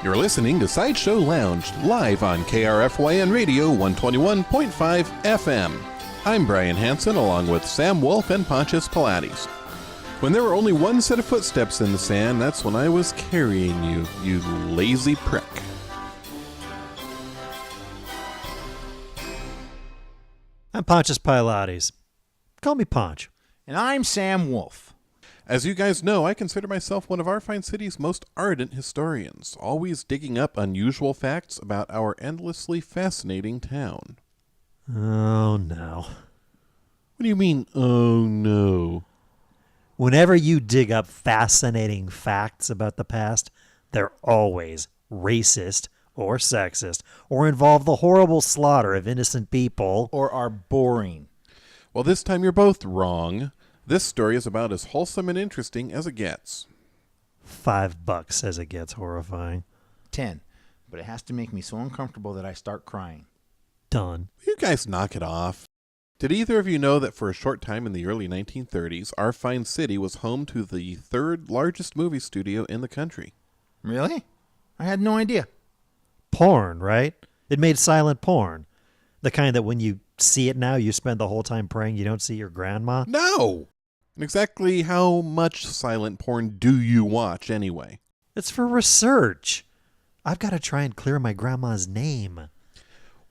You're listening to SideShow Lounge, live on KRFYN Radio 121.5 FM. I'm Brian Hansen, along with Sam Wolf and Pontius Pilates. When there were only one set of footsteps in the sand, that's when I was carrying you, you lazy prick. I'm Pontius Pilates. Call me Ponch. And I'm Sam Wolf. As you guys know, I consider myself one of our fine city's most ardent historians, always digging up unusual facts about our endlessly fascinating town. Oh, no. What do you mean, oh, no? Whenever you dig up fascinating facts about the past, they're always racist or sexist or involve the horrible slaughter of innocent people. Or are boring. Well, this time you're both wrong. This story is about as wholesome and interesting as it gets. $5 says it gets horrifying. 10. But it has to make me so uncomfortable that I start crying. Done. You guys knock it off. Did either of you know that for a short time in the early 1930s, our fine city was home to the third largest movie studio in the country? Really? I had no idea. Porn, right? It made silent porn. The kind that when you see it now, you spend the whole time praying you don't see your grandma? No! And exactly how much silent porn do you watch anyway? It's for research. I've got to try and clear my grandma's name.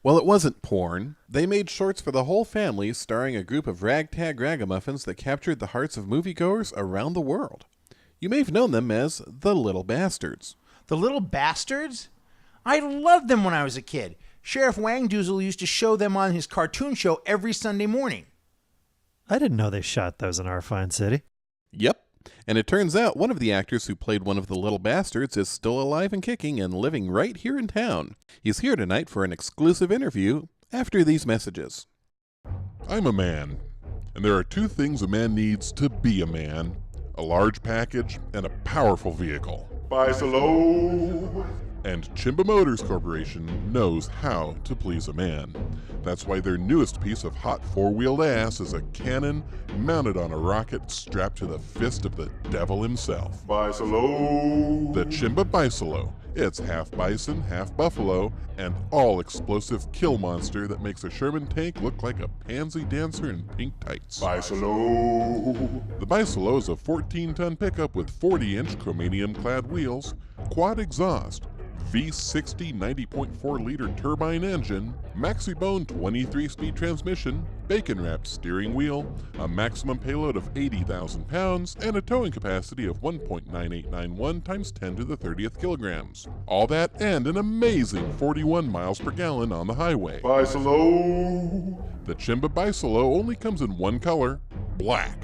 Well, it wasn't porn. They made shorts for the whole family starring a group of ragtag ragamuffins that captured the hearts of moviegoers around the world. You may have known them as the Little Bastards. The Little Bastards? I loved them when I was a kid. Sheriff Wangdoozle used to show them on his cartoon show every Sunday morning. I didn't know they shot those in our fine city. Yep. And it turns out one of the actors who played one of the Little Bastards is still alive and kicking and living right here in town. He's here tonight for an exclusive interview after these messages. I'm a man, and there are two things a man needs to be a man: a large package and a powerful vehicle. Buy Solo! And Chimba Motors Corporation knows how to please a man. That's why their newest piece of hot four-wheeled ass is a cannon mounted on a rocket strapped to the fist of the devil himself. Bisolo! The Chimba Bisolo. It's half bison, half buffalo, and all-explosive kill monster that makes a Sherman tank look like a pansy dancer in pink tights. Bisolo! The Bisolo is a 14-ton pickup with 40-inch chromium-clad wheels, quad exhaust, V60 90.4-liter turbine engine, maxi-bone 23-speed transmission, bacon-wrapped steering wheel, a maximum payload of 80,000 pounds, and a towing capacity of 1.9891 times 10 to the 30th kilograms. All that and an amazing 41 miles per gallon on the highway. Bisolo! The Chimba Bisolo only comes in one color, black,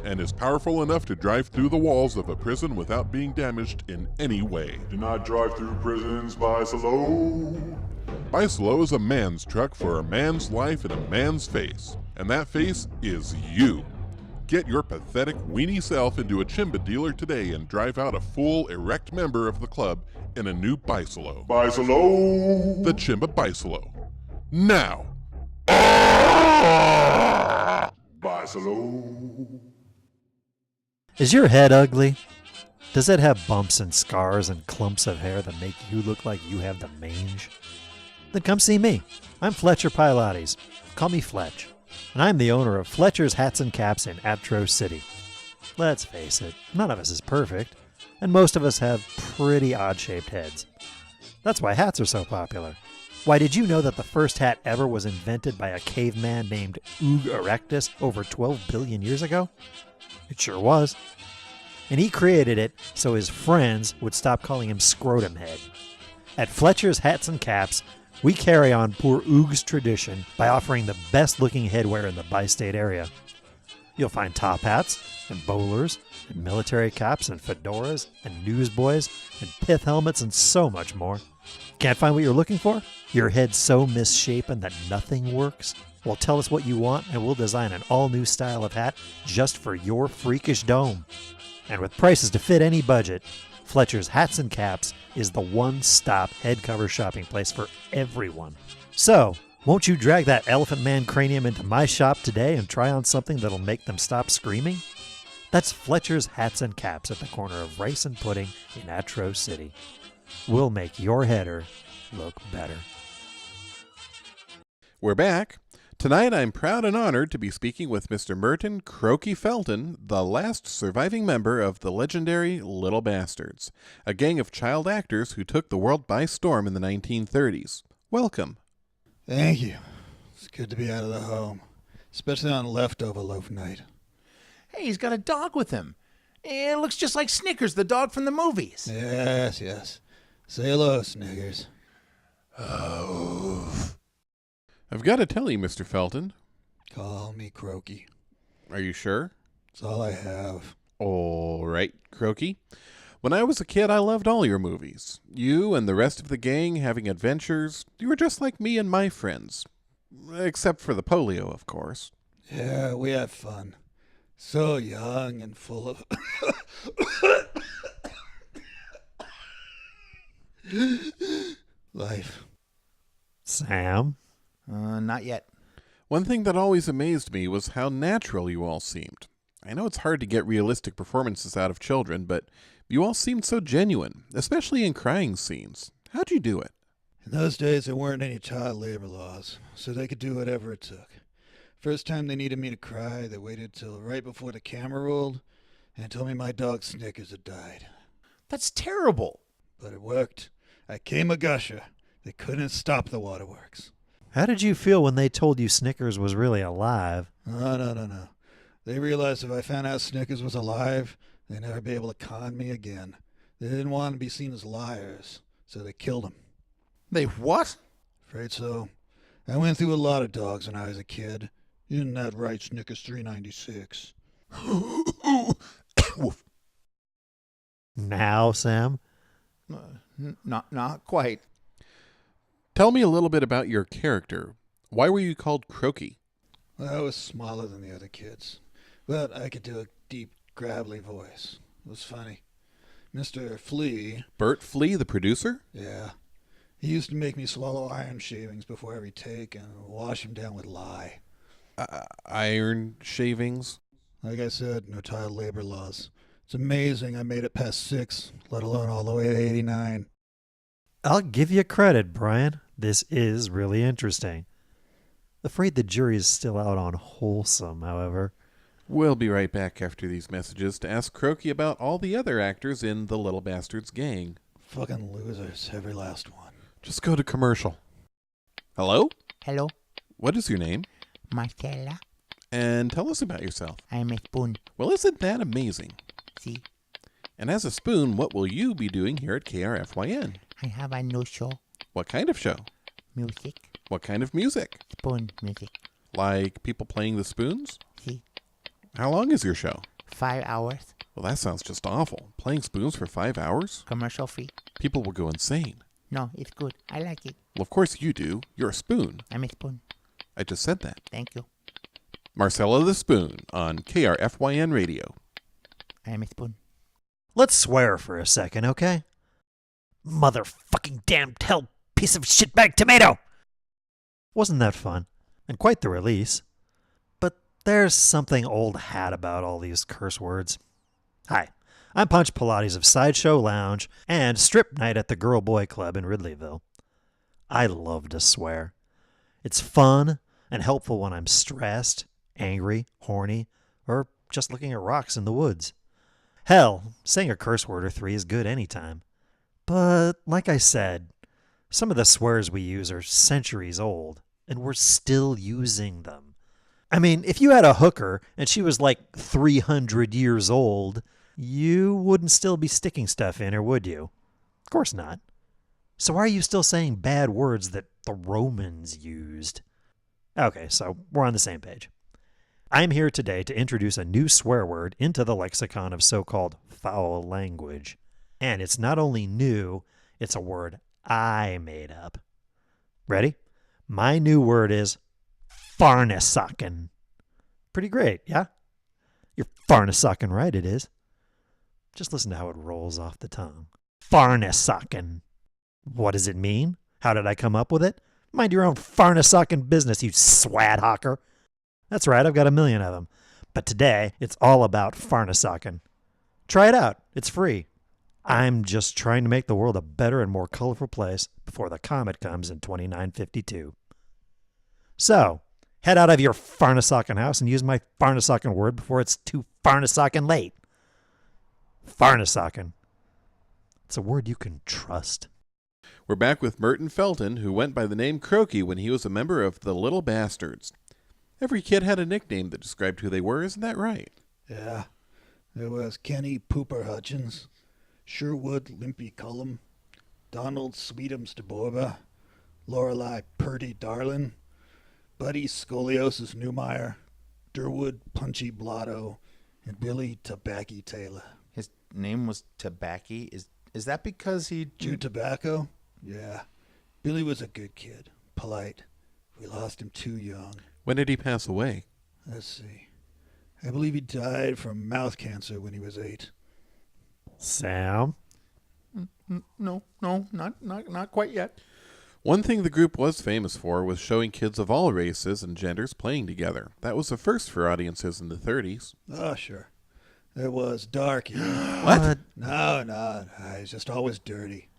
and is powerful enough to drive through the walls of a prison without being damaged in any way. Do not drive through prisons, Bisolo. Bisolo is a man's truck for a man's life in a man's face, and that face is you. Get your pathetic weenie self into a Chimba dealer today and drive out a full, erect member of the club in a new Bisolo. Bisolo! The Chimba Bisolo. Now! Bisolo! Is your head ugly? Does it have bumps and scars and clumps of hair that make you look like you have the mange? Then come see me. I'm Fletcher Pilates. Call me Fletch. And I'm the owner of Fletcher's Hats and Caps in Atro City. Let's face it, none of us is perfect, and most of us have pretty odd-shaped heads. That's why hats are so popular. Why, did you know that the first hat ever was invented by a caveman named Oog Erectus over 12 billion years ago? It sure was. And he created it so his friends would stop calling him Scrotum Head. At Fletcher's Hats and Caps, we carry on poor Oog's tradition by offering the best-looking headwear in the bi-state area. You'll find top hats, and bowlers, and military caps, and fedoras, and newsboys, and pith helmets, and so much more. Can't find what you're looking for? Your head's so misshapen that nothing works? Well, tell us what you want, and we'll design an all-new style of hat just for your freakish dome. And with prices to fit any budget, Fletcher's Hats and Caps is the one-stop head cover shopping place for everyone. So, won't you drag that elephant man cranium into my shop today and try on something that'll make them stop screaming? That's Fletcher's Hats and Caps at the corner of Rice and Pudding in Atro City. We'll make your header look better. We're back. Tonight I'm proud and honored to be speaking with Mr. Merton Croaky Felton, the last surviving member of the legendary Little Bastards, a gang of child actors who took the world by storm in the 1930s. Welcome. Thank you. It's good to be out of the home, especially on leftover loaf night. Hey, he's got a dog with him. It looks just like Snickers, the dog from the movies. Yes, yes. Say hello, Snickers. I've got to tell you, Mr. Felton. Call me Croaky. Are you sure? It's all I have. All right, Croaky. When I was a kid, I loved all your movies. You and the rest of the gang having adventures. You were just like me and my friends. Except for the polio, of course. Yeah, we had fun. So young and full of... life. Sam? Not yet. One thing that always amazed me was how natural you all seemed. I know it's hard to get realistic performances out of children, but you all seemed so genuine, especially in crying scenes. How'd you do it? In those days, there weren't any child labor laws, so they could do whatever it took. First time they needed me to cry, they waited till right before the camera rolled and told me my dog Snickers had died. That's terrible. But it worked. I came a gusher. They couldn't stop the waterworks. How did you feel when they told you Snickers was really alive? No. They realized if I found out Snickers was alive, they'd never be able to con me again. They didn't want to be seen as liars, so they killed him. They what? Afraid so. I went through a lot of dogs when I was a kid. Isn't that right, Snickers 396? Now, Sam? Not quite. Tell me a little bit about your character. Why were you called Croaky? Well, I was smaller than the other kids, but I could do a deep, gravelly voice. It was funny. Mr. Flea... Bert Flea, the producer? Yeah. He used to make me swallow iron shavings before every take and wash them down with lye. Iron shavings? Like I said, no child labor laws. It's amazing I made it past 6, let alone all the way to 89. I'll give you credit, Brian. This is really interesting. Afraid the jury is still out on wholesome, however. We'll be right back after these messages to ask Croaky about all the other actors in the Little Bastards gang. Fucking losers, every last one. Just go to commercial. Hello? Hello, What is your name? Marcella. And tell us about yourself. I'm a spoon. Well, isn't that amazing? See, And as a spoon, what will you be doing here at KRFYN? I have a new show. What kind of show? Music. What kind of music? Spoon music. Like people playing the spoons? See, How long is your show? 5 hours. Well, that sounds just awful. Playing spoons for 5 hours? Commercial free. People will go insane. No, it's good. I like it. Well, of course you do. You're a spoon. I'm a spoon. I just said that. Thank you. Marcella the Spoon on KRFYN Radio. I'm a spoon. Let's swear for a second, okay? Motherfucking damn hell piece of shitbag tomato! Wasn't that fun? And quite the release. But there's something old hat about all these curse words. Hi, I'm Punch Pilates of SideShow Lounge and Strip Night at the Girl Boy Club in Ridleyville. I love to swear. It's fun and helpful when I'm stressed, angry, horny, or just looking at rocks in the woods. Hell, saying a curse word or 3 is good anytime. But like I said, some of the swears we use are centuries old, and we're still using them. I mean, if you had a hooker and she was like 300 years old, you wouldn't still be sticking stuff in her, would you? Of course not. So why are you still saying bad words that the Romans used? Okay, so we're on the same page. I'm here today to introduce a new swear word into the lexicon of so-called foul language. And it's not only new, it's a word I made up. Ready? My new word is farnesocken. Pretty great, yeah? You're farnesocken right, it is. Just listen to how it rolls off the tongue. Farnesocken. What does it mean? How did I come up with it? Mind your own farnesocken business, you swat hawker. That's right, I've got a million of them. But today, it's all about farnesocken. Try it out. It's free. I'm just trying to make the world a better and more colorful place before the comet comes in 2952. So, head out of your Farnasocken house and use my Farnasocken word before it's too Farnasocken late. Farnasocken. It's a word you can trust. We're back with Merton Felton, who went by the name Croaky when he was a member of the Little Bastards. Every kid had a nickname that described who they were, isn't that right? Yeah. There was Kenny Pooper Hutchins, Sherwood Limpy Cullum, Donald Sweetums de Borba, Lorelei Purdy Darlin, Buddy Scoliosis Newmeyer, Durwood Punchy Blotto, and Billy Tobacco Taylor. His name was Tobacco. Is that because he... Chewed tobacco? Yeah. Billy was a good kid, polite. We lost him too young. When did he pass away? Let's see. I believe he died from mouth cancer when he was 8. Sam? No, not quite yet. One thing the group was famous for was showing kids of all races and genders playing together. That was a first for audiences in the 30s. Oh, sure. There was Darky. What? No, he's just always dirty.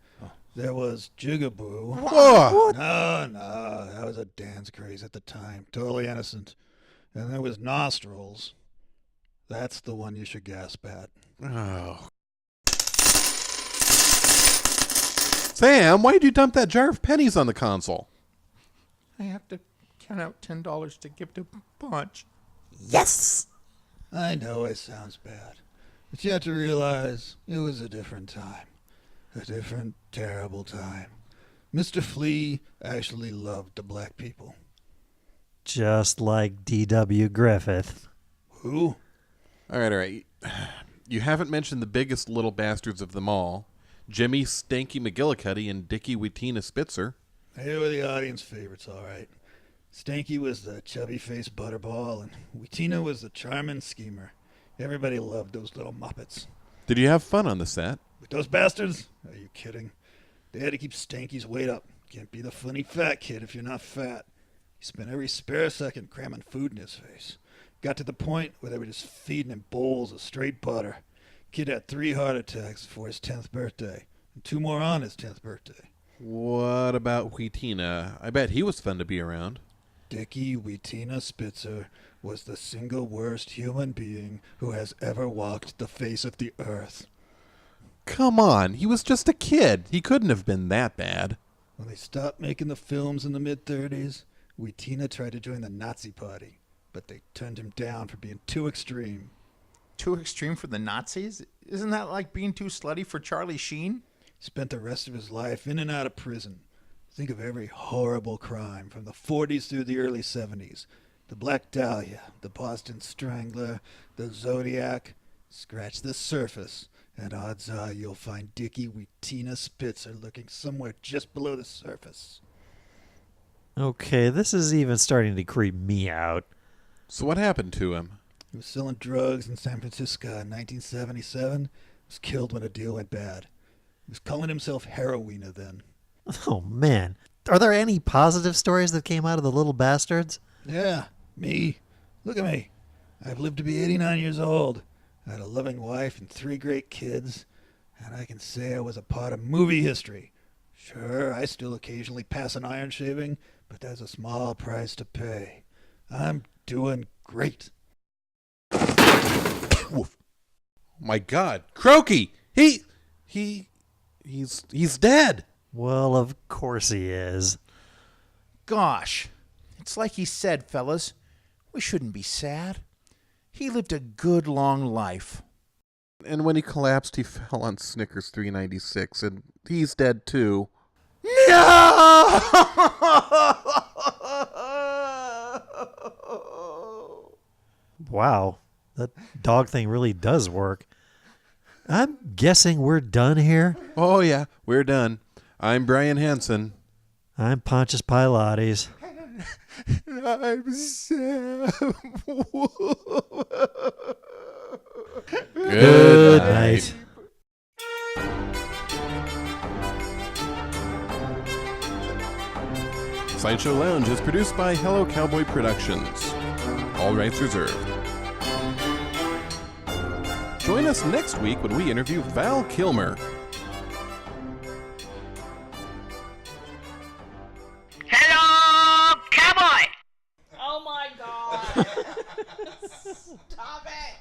There was Jigaboo. Whoa! No, that was a dance craze at the time. Totally innocent. And there was Nostrils. That's the one you should gasp at. Oh. Sam, why'd you dump that jar of pennies on the console? I have to count out $10 to give to Punch. Yes! I know it sounds bad, but you have to realize it was a different time. A different, terrible time. Mr. Flea actually loved the black people. Just like D.W. Griffith. Who? All right. You haven't mentioned the biggest little bastards of them all, Jimmy Stanky McGillicuddy and Dickie Wheatina Spitzer. They were the audience favorites, all right. Stanky was the chubby-faced butterball, and Wheatina was the charming schemer. Everybody loved those little muppets. Did you have fun on the set? With those bastards? Are you kidding? They had to keep Stanky's weight up. Can't be the funny fat kid if you're not fat. He spent every spare second cramming food in his face. Got to the point where they were just feeding him bowls of straight butter. Kid had 3 heart attacks before his 10th birthday, and 2 more on his 10th birthday. What about Wheatina? I bet he was fun to be around. Dickie Wheatina Spitzer was the single worst human being who has ever walked the face of the earth. Come on, he was just a kid. He couldn't have been that bad. When they stopped making the films in the mid-30s, Wheatina tried to join the Nazi Party, but they turned him down for being too extreme. Too extreme for the Nazis? Isn't that like being too slutty for Charlie Sheen? Spent the rest of his life in and out of prison. Think of every horrible crime from the 40s through the early 70s. The Black Dahlia, the Boston Strangler, the Zodiac. Scratch the surface, and odds are you'll find Dickie Wheatina Spitzer lurking somewhere just below the surface. Okay, this is even starting to creep me out. So what happened to him? He was selling drugs in San Francisco in 1977. Was killed when a deal went bad. He was calling himself Heroina then. Oh, man. Are there any positive stories that came out of the Little Bastards? Yeah, me. Look at me. I've lived to be 89 years old. I had a loving wife and 3 great kids, and I can say I was a part of movie history. Sure, I still occasionally pass an iron shaving, but there's a small price to pay. I'm doing great. Woof. My God, Croaky! He's dead. Well, of course he is. Gosh, it's like he said, fellas. We shouldn't be sad. He lived a good long life. And when he collapsed, he fell on Snickers 396, and he's dead too. No! Wow, that dog thing really does work. I'm guessing we're done here. Oh yeah, we're done. I'm Brian Hansen. I'm Pontius Pilates. I'm Sam. Good night. Sideshow Lounge is produced by Hello Cowboy Productions. All rights reserved. Join us next week when we interview Val Kilmer. Hello, cowboy! Oh my god. Stop it.